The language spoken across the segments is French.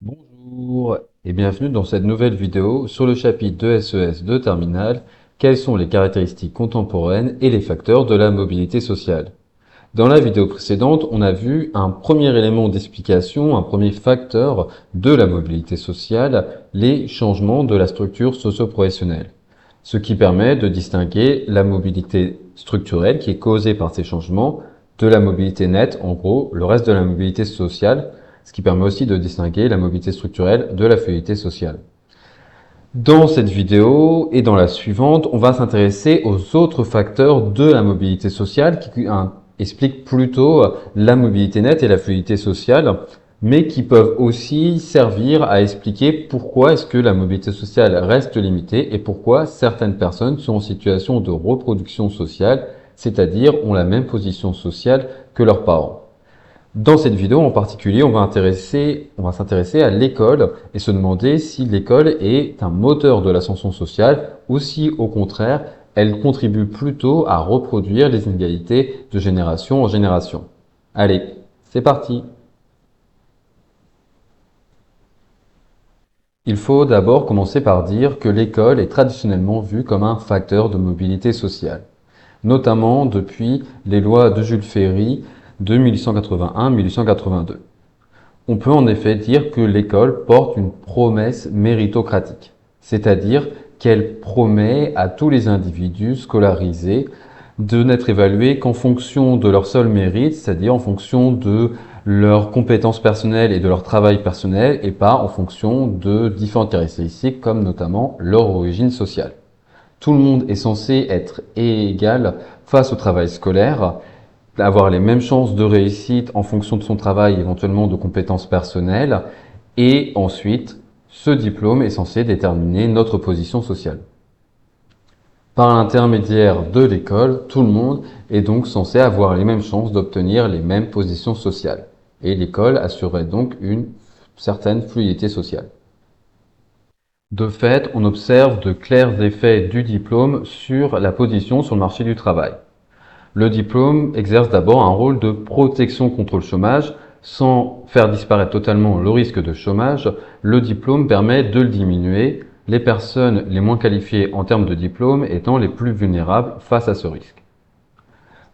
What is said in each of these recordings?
Bonjour et bienvenue dans cette nouvelle vidéo sur le chapitre de SES de Terminal. Quelles sont les caractéristiques contemporaines et les facteurs de la mobilité sociale? Dans la vidéo précédente, on a vu un premier élément d'explication, un premier facteur de la mobilité sociale, les changements de la structure socio-professionnelle. Ce qui permet de distinguer la mobilité structurelle qui est causée par ces changements de la mobilité nette, en gros, le reste de la mobilité sociale, ce qui permet aussi de distinguer la mobilité structurelle de la fluidité sociale. Dans cette vidéo et dans la suivante, on va s'intéresser aux autres facteurs de la mobilité sociale qui expliquent plutôt la mobilité nette et la fluidité sociale, mais qui peuvent aussi servir à expliquer pourquoi est-ce que la mobilité sociale reste limitée et pourquoi certaines personnes sont en situation de reproduction sociale, c'est-à-dire ont la même position sociale que leurs parents. Dans cette vidéo en particulier, on va s'intéresser à l'école et se demander si l'école est un moteur de l'ascension sociale ou si, au contraire, elle contribue plutôt à reproduire les inégalités de génération en génération. Allez, c'est parti! Il faut d'abord commencer par dire que l'école est traditionnellement vue comme un facteur de mobilité sociale, notamment depuis les lois de Jules Ferry de 1881-1882. On peut en effet dire que l'école porte une promesse méritocratique, c'est-à-dire qu'elle promet à tous les individus scolarisés de n'être évalués qu'en fonction de leur seul mérite, c'est-à-dire en fonction de leurs compétences personnelles et de leur travail personnel, et pas en fonction de différentes caractéristiques comme notamment leur origine sociale. Tout le monde est censé être égal face au travail scolaire, avoir les mêmes chances de réussite en fonction de son travail, éventuellement de compétences personnelles, et ensuite, ce diplôme est censé déterminer notre position sociale. Par l'intermédiaire de l'école, tout le monde est donc censé avoir les mêmes chances d'obtenir les mêmes positions sociales. Et l'école assurerait donc une certaine fluidité sociale. De fait, on observe de clairs effets du diplôme sur la position sur le marché du travail. Le diplôme exerce d'abord un rôle de protection contre le chômage. Sans faire disparaître totalement le risque de chômage, le diplôme permet de le diminuer, les personnes les moins qualifiées en termes de diplôme étant les plus vulnérables face à ce risque.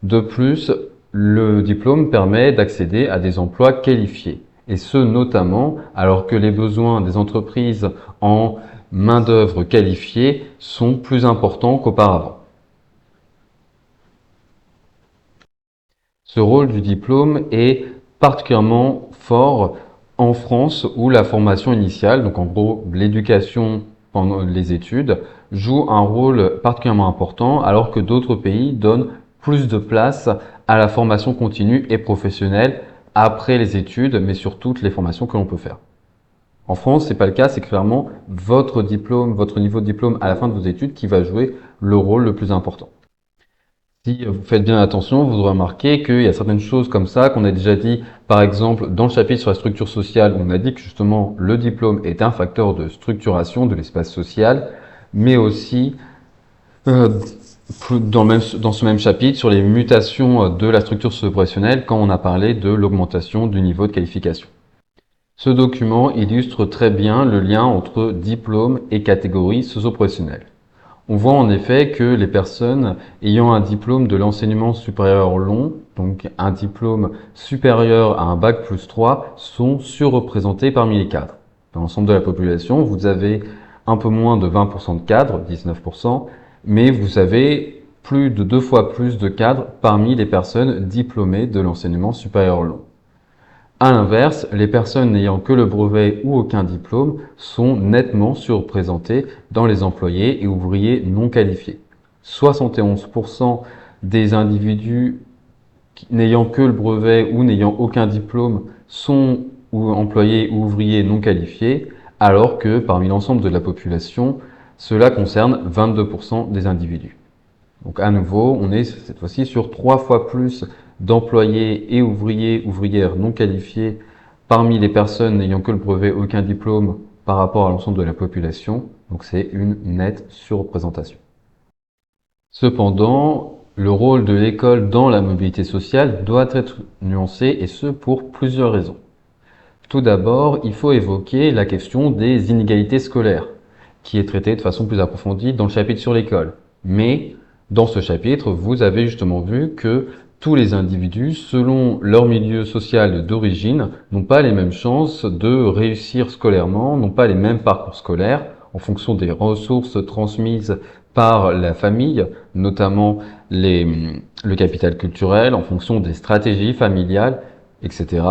De plus, le diplôme permet d'accéder à des emplois qualifiés, et ce notamment alors que les besoins des entreprises en main-d'œuvre qualifiée sont plus importants qu'auparavant. Ce rôle du diplôme est particulièrement fort en France où la formation initiale, donc en gros l'éducation pendant les études, joue un rôle particulièrement important alors que d'autres pays donnent plus de place à la formation continue et professionnelle après les études, mais sur toutes les formations que l'on peut faire. En France, c'est pas le cas, c'est clairement votre diplôme, votre niveau de diplôme à la fin de vos études qui va jouer le rôle le plus important. Si vous faites bien attention, vous aurez remarqué qu'il y a certaines choses comme ça qu'on a déjà dit, par exemple, dans le chapitre sur la structure sociale, où on a dit que justement le diplôme est un facteur de structuration de l'espace social, mais aussi euh, dans ce même chapitre sur les mutations de la structure socio-professionnelle quand on a parlé de l'augmentation du niveau de qualification. Ce document illustre très bien le lien entre diplôme et catégorie socio-professionnelle. On voit en effet que les personnes ayant un diplôme de l'enseignement supérieur long, donc un diplôme supérieur à un bac plus 3, sont surreprésentées parmi les cadres. Dans l'ensemble de la population, vous avez un peu moins de 20% de cadres, 19%, mais vous avez plus de 2 fois plus de cadres parmi les personnes diplômées de l'enseignement supérieur long. À l'inverse, les personnes n'ayant que le brevet ou aucun diplôme sont nettement surreprésentées dans les employés et ouvriers non qualifiés. 71% des individus n'ayant que le brevet ou n'ayant aucun diplôme sont employés ou ouvriers non qualifiés, alors que parmi l'ensemble de la population, cela concerne 22% des individus. Donc à nouveau, on est cette fois-ci sur 3 fois plus d'employés et ouvriers, ouvrières non qualifiés parmi les personnes n'ayant que le brevet, aucun diplôme par rapport à l'ensemble de la population. Donc c'est une nette surreprésentation. Cependant, le rôle de l'école dans la mobilité sociale doit être nuancé et ce pour plusieurs raisons. Tout d'abord, il faut évoquer la question des inégalités scolaires, qui est traitée de façon plus approfondie dans le chapitre sur l'école. Mais dans ce chapitre, vous avez justement vu que tous les individus, selon leur milieu social d'origine, n'ont pas les mêmes chances de réussir scolairement, n'ont pas les mêmes parcours scolaires, en fonction des ressources transmises par la famille, notamment le capital culturel, en fonction des stratégies familiales, etc.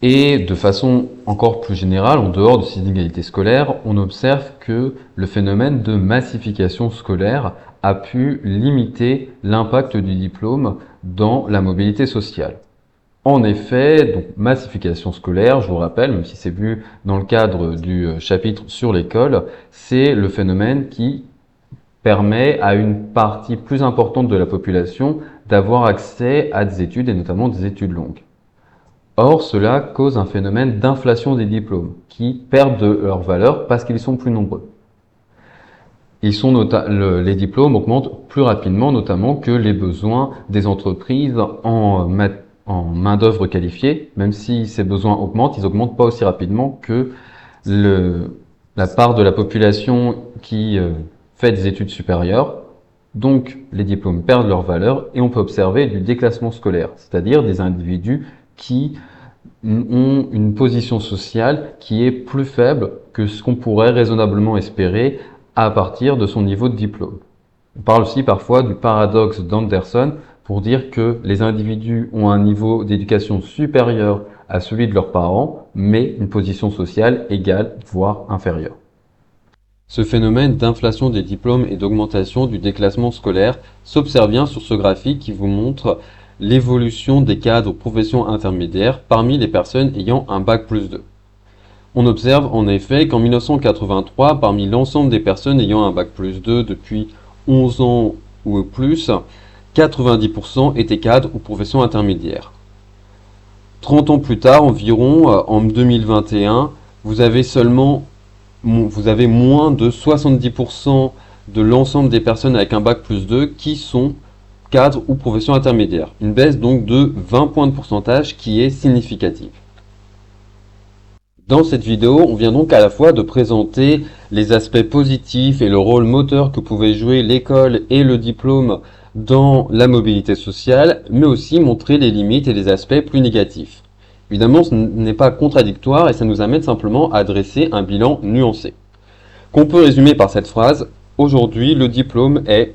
Et de façon encore plus générale, en dehors de ces inégalités scolaires, on observe que le phénomène de massification scolaire a pu limiter l'impact du diplôme dans la mobilité sociale. En effet, donc massification scolaire, je vous rappelle, même si c'est vu dans le cadre du chapitre sur l'école, c'est le phénomène qui permet à une partie plus importante de la population d'avoir accès à des études et notamment des études longues. Or, cela cause un phénomène d'inflation des diplômes qui perdent de leur valeur parce qu'ils sont plus nombreux. Les diplômes augmentent plus rapidement, notamment que les besoins des entreprises en main-d'œuvre qualifiée. Même si ces besoins augmentent, ils n'augmentent pas aussi rapidement que la part de la population qui fait des études supérieures. Donc, les diplômes perdent leur valeur et on peut observer du déclassement scolaire, c'est-à-dire des individus qui ont une position sociale qui est plus faible que ce qu'on pourrait raisonnablement espérer à partir de son niveau de diplôme. On parle aussi parfois du paradoxe d'Anderson pour dire que les individus ont un niveau d'éducation supérieur à celui de leurs parents, mais une position sociale égale, voire inférieure. Ce phénomène d'inflation des diplômes et d'augmentation du déclassement scolaire s'observe bien sur ce graphique qui vous montre l'évolution des cadres professions intermédiaires parmi les personnes ayant un bac+2. On observe en effet qu'en 1983, parmi l'ensemble des personnes ayant un bac+2 depuis 11 ans ou plus, 90% étaient cadres ou professions intermédiaires. 30 ans plus tard, environ, en 2021, vous avez moins de 70% de l'ensemble des personnes avec un bac+2 qui sont cadres ou professions intermédiaires. Une baisse donc de 20 points de pourcentage qui est significative. Dans cette vidéo, on vient donc à la fois de présenter les aspects positifs et le rôle moteur que pouvaient jouer l'école et le diplôme dans la mobilité sociale, mais aussi montrer les limites et les aspects plus négatifs. Évidemment, ce n'est pas contradictoire et ça nous amène simplement à dresser un bilan nuancé. Qu'on peut résumer par cette phrase: aujourd'hui, le diplôme est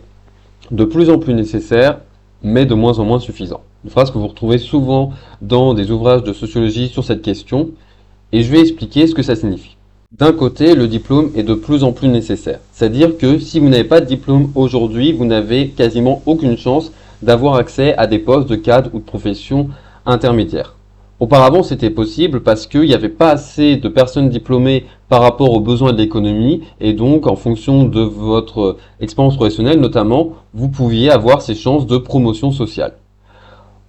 de plus en plus nécessaire, mais de moins en moins suffisant. Une phrase que vous retrouvez souvent dans des ouvrages de sociologie sur cette question, et je vais expliquer ce que ça signifie. D'un côté, le diplôme est de plus en plus nécessaire. C'est-à-dire que si vous n'avez pas de diplôme aujourd'hui, vous n'avez quasiment aucune chance d'avoir accès à des postes de cadre ou de profession intermédiaire. Auparavant, c'était possible parce qu'il n'y avait pas assez de personnes diplômées par rapport aux besoins de l'économie et donc en fonction de votre expérience professionnelle notamment, vous pouviez avoir ces chances de promotion sociale.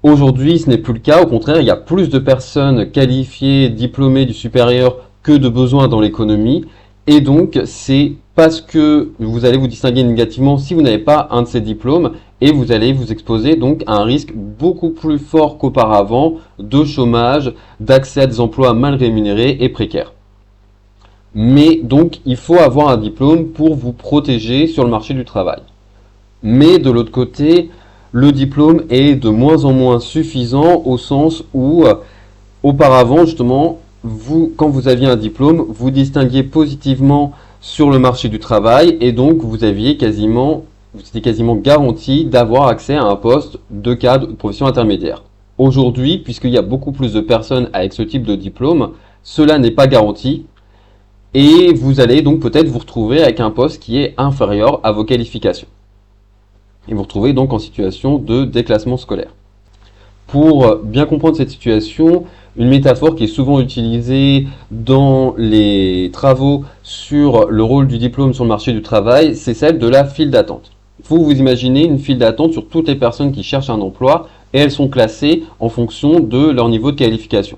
Aujourd'hui, ce n'est plus le cas. Au contraire, il y a plus de personnes qualifiées, diplômées du supérieur que de besoins dans l'économie. Et donc, c'est parce que vous allez vous distinguer négativement si vous n'avez pas un de ces diplômes et vous allez vous exposer donc à un risque beaucoup plus fort qu'auparavant de chômage, d'accès à des emplois mal rémunérés et précaires. Mais donc, il faut avoir un diplôme pour vous protéger sur le marché du travail. Mais de l'autre côté, le diplôme est de moins en moins suffisant au sens où, auparavant, justement, quand vous aviez un diplôme, vous distinguiez positivement sur le marché du travail et donc vous étiez quasiment garanti d'avoir accès à un poste de cadre ou de profession intermédiaire. Aujourd'hui, puisqu'il y a beaucoup plus de personnes avec ce type de diplôme, cela n'est pas garanti et vous allez donc peut-être vous retrouver avec un poste qui est inférieur à vos qualifications. Et vous vous retrouvez donc en situation de déclassement scolaire. Pour bien comprendre cette situation, une métaphore qui est souvent utilisée dans les travaux sur le rôle du diplôme sur le marché du travail, c'est celle de la file d'attente. Il faut vous imaginer une file d'attente sur toutes les personnes qui cherchent un emploi et elles sont classées en fonction de leur niveau de qualification.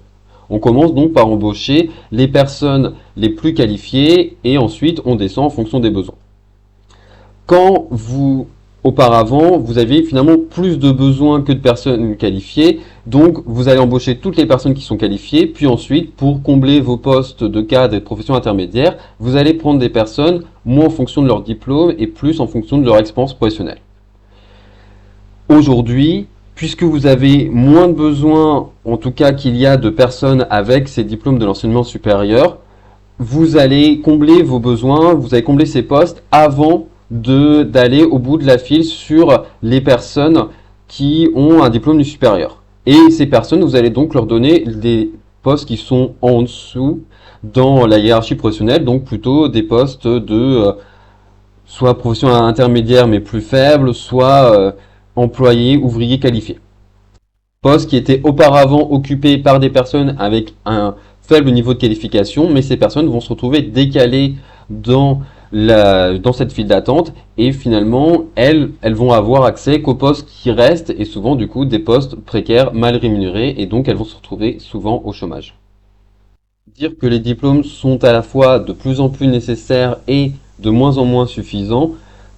On commence donc par embaucher les personnes les plus qualifiées et ensuite on descend en fonction des besoins. Quand vous Auparavant, vous aviez finalement plus de besoins que de personnes qualifiées, donc vous allez embaucher toutes les personnes qui sont qualifiées, puis ensuite, pour combler vos postes de cadre et de profession intermédiaire, vous allez prendre des personnes moins en fonction de leur diplôme et plus en fonction de leur expérience professionnelle. Aujourd'hui, puisque vous avez moins de besoins, en tout cas qu'il y a de personnes avec ces diplômes de l'enseignement supérieur, vous allez combler vos besoins, vous allez combler ces postes avant d'aller au bout de la file sur les personnes qui ont un diplôme du supérieur. Et ces personnes, vous allez donc leur donner des postes qui sont en dessous dans la hiérarchie professionnelle, donc plutôt des postes de soit profession intermédiaire mais plus faible, soit employé, ouvrier qualifié. Postes qui étaient auparavant occupés par des personnes avec un faible niveau de qualification, mais ces personnes vont se retrouver décalées dans cette file d'attente et finalement elles vont avoir accès qu'aux postes qui restent et souvent du coup des postes précaires mal rémunérés et donc elles vont se retrouver souvent au chômage. Dire que les diplômes sont à la fois de plus en plus nécessaires et de moins en moins suffisants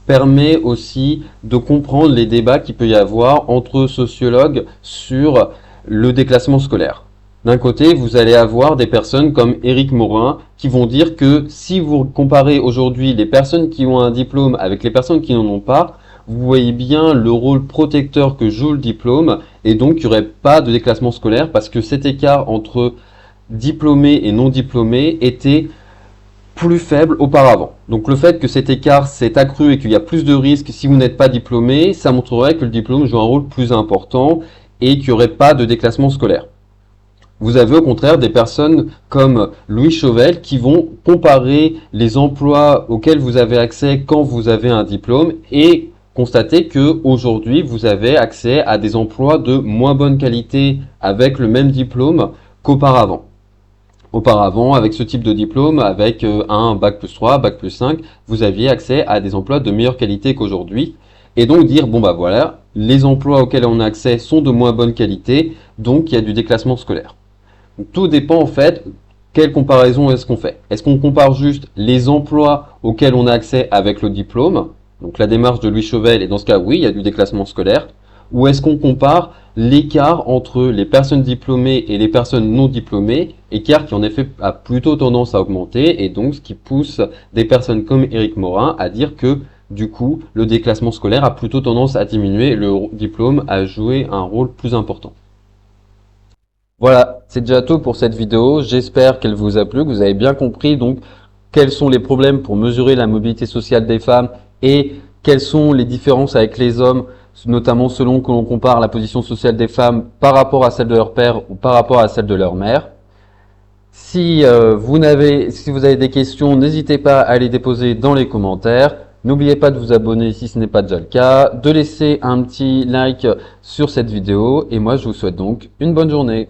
permet aussi de comprendre les débats qu'il peut y avoir entre sociologues sur le déclassement scolaire. D'un côté, vous allez avoir des personnes comme Éric Morin qui vont dire que si vous comparez aujourd'hui les personnes qui ont un diplôme avec les personnes qui n'en ont pas, vous voyez bien le rôle protecteur que joue le diplôme et donc il n'y aurait pas de déclassement scolaire parce que cet écart entre diplômés et non diplômés était plus faible auparavant. Donc le fait que cet écart s'est accru et qu'il y a plus de risques si vous n'êtes pas diplômé, ça montrerait que le diplôme joue un rôle plus important et qu'il n'y aurait pas de déclassement scolaire. Vous avez au contraire des personnes comme Louis Chauvel qui vont comparer les emplois auxquels vous avez accès quand vous avez un diplôme et constater que aujourd'hui vous avez accès à des emplois de moins bonne qualité avec le même diplôme qu'auparavant. Auparavant, avec ce type de diplôme, avec un bac plus 3, bac plus 5, vous aviez accès à des emplois de meilleure qualité qu'aujourd'hui. Et donc dire, bon bah voilà, les emplois auxquels on a accès sont de moins bonne qualité, donc il y a du déclassement scolaire. Donc, tout dépend en fait, quelle comparaison est-ce qu'on fait. Est-ce qu'on compare juste les emplois auxquels on a accès avec le diplôme, donc la démarche de Louis Chauvel, et dans ce cas, oui, il y a du déclassement scolaire, ou est-ce qu'on compare l'écart entre les personnes diplômées et les personnes non diplômées, écart qui en effet a plutôt tendance à augmenter, et donc ce qui pousse des personnes comme Éric Morin à dire que du coup le déclassement scolaire a plutôt tendance à diminuer, le diplôme a joué un rôle plus important. Voilà, c'est déjà tout pour cette vidéo, j'espère qu'elle vous a plu, que vous avez bien compris donc quels sont les problèmes pour mesurer la mobilité sociale des femmes et quelles sont les différences avec les hommes, notamment selon que l'on compare la position sociale des femmes par rapport à celle de leur père ou par rapport à celle de leur mère. Si vous avez des questions, n'hésitez pas à les déposer dans les commentaires. N'oubliez pas de vous abonner si ce n'est pas déjà le cas, de laisser un petit like sur cette vidéo et moi je vous souhaite donc une bonne journée.